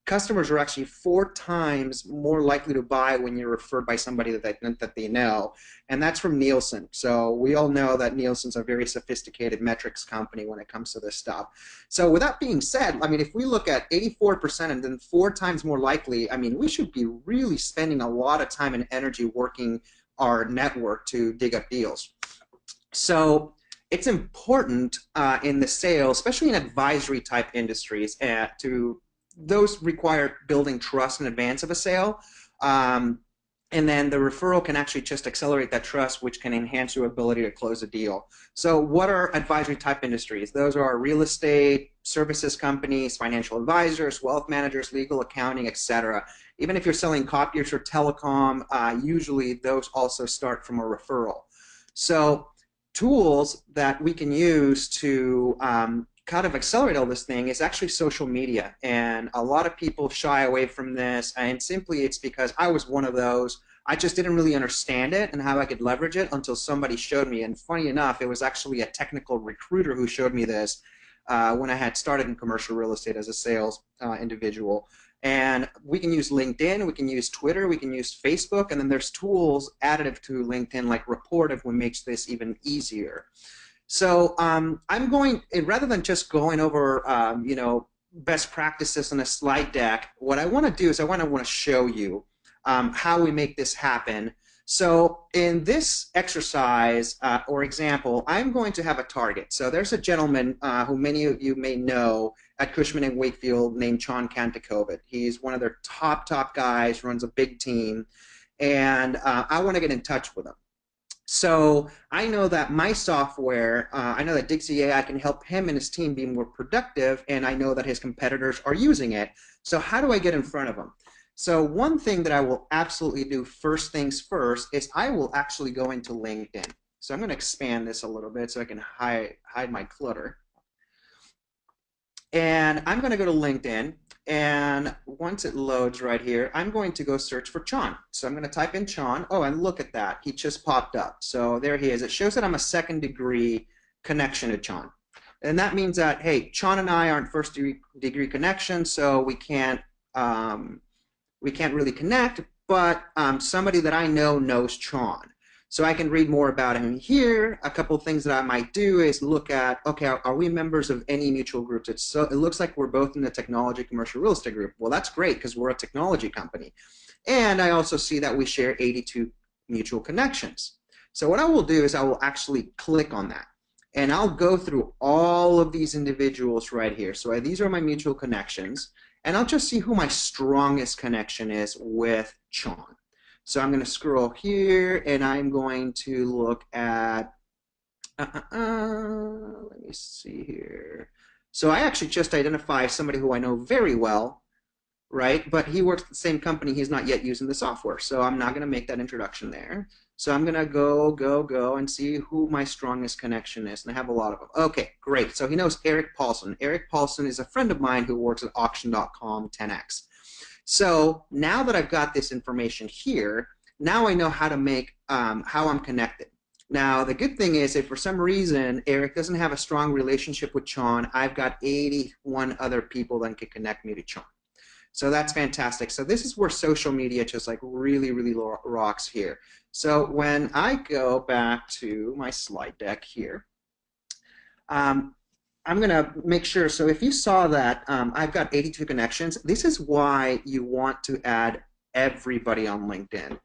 customers are actually 4 times more likely to buy when you're referred by somebody that they know, and that's from Nielsen. So we all know that Nielsen's a very sophisticated metrics company when it comes to this stuff. So with that being said, I mean, if we look at 84% and then 4 times more likely, I mean, we should be really spending a lot of time and energy working our network to dig up deals. So it's important in the sales, especially in advisory type industries, to those require building trust in advance of a sale. And then the referral can actually just accelerate that trust, which can enhance your ability to close a deal. So what are advisory type industries? Those are real estate, services companies, financial advisors, wealth managers, legal, accounting, etc. Even if you're selling copiers or telecom, usually those also start from a referral. So tools that we can use to kind of accelerate all this thing is actually social media, and a lot of people shy away from this, and simply it's because I was one of those. I just didn't really understand it and how I could leverage it until somebody showed me, and funny enough, it was actually a technical recruiter who showed me this when I had started in commercial real estate as a sales individual. And we can use LinkedIn, we can use Twitter, we can use Facebook, and then there's tools additive to LinkedIn like Reportive, which makes this even easier. So I'm going, rather than just going over, you know, best practices on a slide deck, what I want to do is I want to show you how we make this happen. So in this exercise or example, I'm going to have a target. So there's a gentleman who many of you may know at Cushman & Wakefield named Sean Kantakovic. He's one of their top guys, runs a big team, and I want to get in touch with him. So I know that my software, I know that Digsy AI can help him and his team be more productive, and I know that his competitors are using it. So how do I get in front of them? So one thing that I will absolutely do first things first is I will actually go into LinkedIn. So I'm going to expand this a little bit so I can hide my clutter. And I'm going to go to LinkedIn, and once it loads right here, I'm going to go search for Chon. So I'm going to type in Chon. Oh, and look at that. He just popped up. So there he is. It shows that I'm a second-degree connection to Chon. And that means that, hey, Chon and I aren't first-degree connections, so we can't really connect, but somebody that I know knows Chon. So I can read more about him here. A couple of things that I might do is look at, okay, are we members of any mutual groups? It looks like we're both in the technology commercial real estate group. Well, that's great because we're a technology company. And I also see that we share 82 mutual connections. So what I will do is I will actually click on that. And I'll go through all of these individuals right here. So these are my mutual connections. And I'll just see who my strongest connection is with Chon. So I'm going to scroll here, and I'm going to look at, let me see here. So I actually just identify somebody who I know very well, right? But he works at the same company. He's not yet using the software. So I'm not going to make that introduction there. So I'm going to go and see who my strongest connection is. And I have a lot of them. Okay, great. So he knows Eric Paulson. Eric Paulson is a friend of mine who works at auction.com 10x. So now that I've got this information here, now I know how to make, how I'm connected. Now, the good thing is if for some reason Eric doesn't have a strong relationship with Chon, I've got 81 other people that can connect me to Chon. So that's fantastic. So this is where social media just like really rocks here. So when I go back to my slide deck here, I'm going to make sure, so if you saw that I've got 82 connections, this is why you want to add everybody on LinkedIn.